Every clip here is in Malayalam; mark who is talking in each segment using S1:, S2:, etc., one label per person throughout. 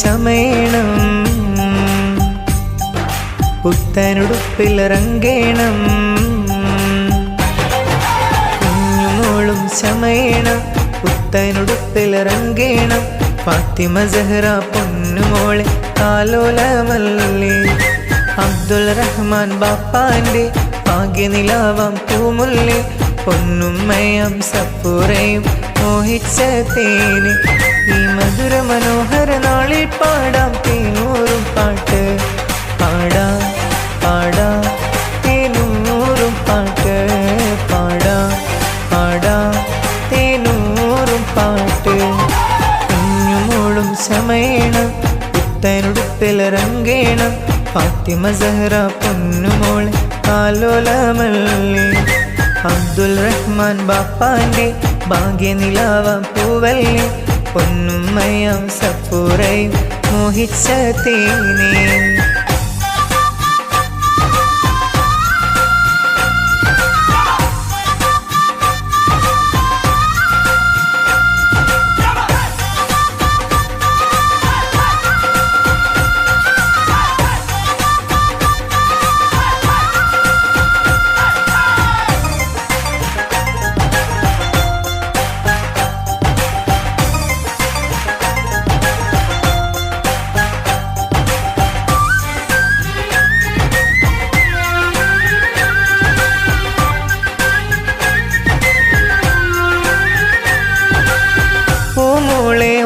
S1: ചമയണം, പുത്തനുടുപ്പിലിറങ്ങണം. കുഞ്ഞുമോളും ചമയണം, പുത്തനുടുപ്പിലിറങ്ങണം. ഫാത്തിമ സഹ്റ പൊന്നുമോളെ താലോലമല്ലേ. അബ്ദുൽ റഹ്മാൻ ബാപ്പാന്റെ ഭാഗ്യനിലാവാം പൂമുല്ലേ. പൊന്നുമ്മയും സപ്പൂറയും മോഹിച്ച തേന്. ഈ മധുര മനോഹര നാളിൽ പാടാം തേനൂറും പാട്ട്. പാടാം പാടാം തേനൂറും പാട്ട്. പാടാം പാടാം തേനൂറും പാട്ട്. കുഞ്ഞുമോളും ചമയണം, പുത്തനുടുപ്പിലിറങ്ങണം. ഫാത്തിമ സഹ്റ പൊന്നുമോളെ താലോലമല്ലേ. അബ്ദുൽ റഹ്മാൻ ബാപ്പാന്റെ ഭാഗ്യനിലാവാം പൂവല്ലേ. പൊന്നുമ്മയും സപ്പൂറയും മോഹിച്ച തേനേ.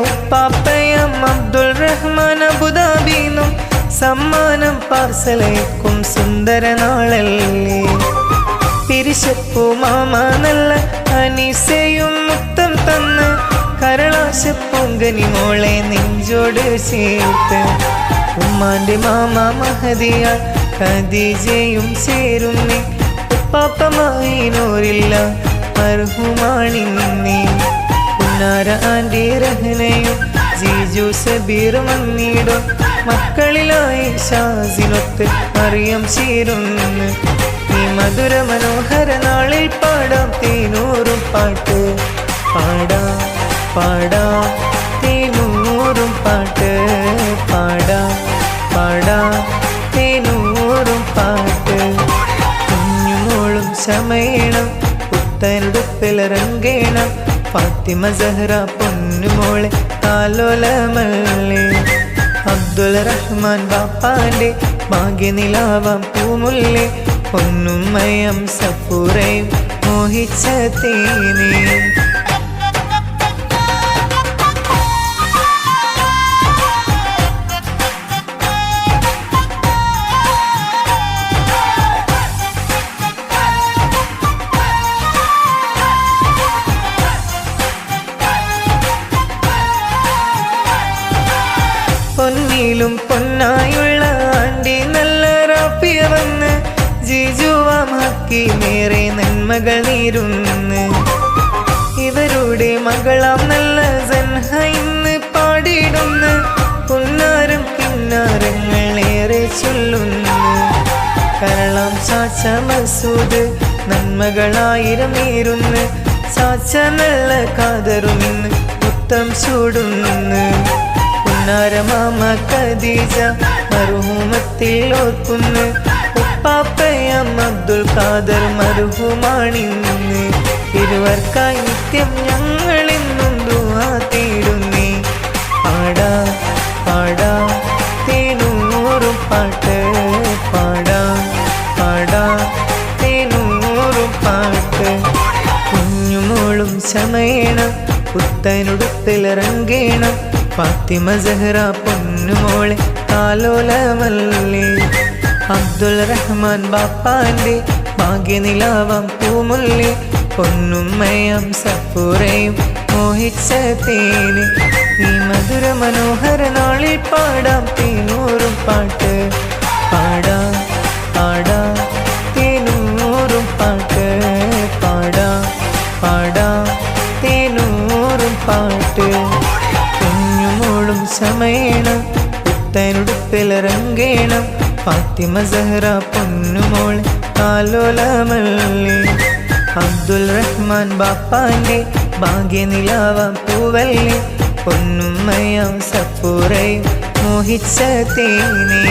S1: ഉപ്പാപ്പയം അബ്ദുൽ റഹ്മാൻ അബുദാബിന്നും സമ്മാനം പാർസലേക്കും സുന്ദര നാളല്ലേ. പിരിശപ്പൂ മാമ നല്ല അനീസയും മുത്തം തന്ന് കരളാശപ്പൂങ്കനി മോളെ നെഞ്ചോട് ചേർത്ത്. ഉമ്മാന്റെ മാമ മഹദിയാൽ ഖദീജയും ചേരുന്നേ. ഉപ്പാപ്പമായി നൂറില്ല മർഹുമാണിന്നേ. പുന്നാര ആൻറ്റി റഹ്നയും ജീജു സബീറും വന്നിടും. മക്കളിലായി ഷാസിനൊത്ത് മറിയം ചേരുന്നു. ഈ മധുര മനോഹര നാളിൽ പാടാം തേനൂറും പാട്ട്. പാടാം പാടാം തേനൂറും പാട്ട്. പാടാം പാടാം തേനൂറും പാട്ട്. കുഞ്ഞുമോളും ചമയണം, പുത്തനുടുപ്പിലിറങ്ങണം. ഫാത്തിമ സഹ്റ പൊന്നുമോളെ താലോലമല്ലേ. അബ്ദുൽ റഹ്മാൻ ബാപ്പാന്റെ ഭാഗ്യനിലാവാം പൂമുല്ലേ. പൊന്നുമ്മയും സപ്പൂറയും മോഹിച്ച തേനേ. പൊന്നിലും പൊന്നായുള്ള ആണ്ടി നല്ല റാപ്പിയ വന്ന്. ജീജുവാം ഹക്കി നേരെ നന്മകൾ നേരുന്ന്. ഇവരുടെ മകളാം നല്ല സൻഹ ഇന്ന് പാടിയിടുന്ന്. പുന്നാരം കിന്നാരങ്ങൾ ഏറെ ചൊല്ലുന്നു. കരളാം ചാച്ച മസൂദ് നന്മകളായിരം നേരുന്ന്. ചാച്ച നല്ല കാതറും ഇന്ന് മുത്തം ചൂടുന്നു. മാമ ഖദീജ മർഹൂമത്തിൽ ഓർക്കുന്നു. ഉപ്പാപ്പയം അബ്ദുൽ ഖാദർ മർഹൂമാണിന്ന്. ഇരുവർക്കായി നിത്യം ഞങ്ങളെന്നും ദുആ തേടുന്നേ. പാടാം പാടാം തേനൂറും പാട്ട്. പാടാം പാടാം തേനൂറും പാട്ട്. കുഞ്ഞുമോളും ചമയണം, പുത്തനുടുപ്പിലിറങ്ങണം. ഫാത്തിമ സഹ്റ പൊന്നുമോളെ താലോലമല്ലേ. അബ്ദുൽ റഹ്മാൻ ബാപ്പാന്റെ ഭാഗ്യനിലാവാം പൂമുല്ലേ. പൊന്നുമ്മയും സപ്പൂറയും മോഹിച്ച തേന്. ഈ മധുര മനോഹര നാളിൽ പാടാം തേനൂറും പാട്ട്. പാടാം പാടാം തേനൂറും പാട്ട്. പാടാം പാടാം തേനൂറും പാട്ട്. കുഞ്ഞുമോളും ചമയണം, പുത്തനുടുപ്പിലിറങ്ങണം. ഫാത്തിമ സഹ്റ പൊന്നുമോളെ താലോലമല്ലേ. അബ്ദുൽ റഹ്മാൻ ബാപ്പാന്റെ ഭാഗ്യനിലാവാം പൂവല്ലേ. പൊന്നുമ്മയാം സപ്പൂറയും മോഹിച്ച തേനേ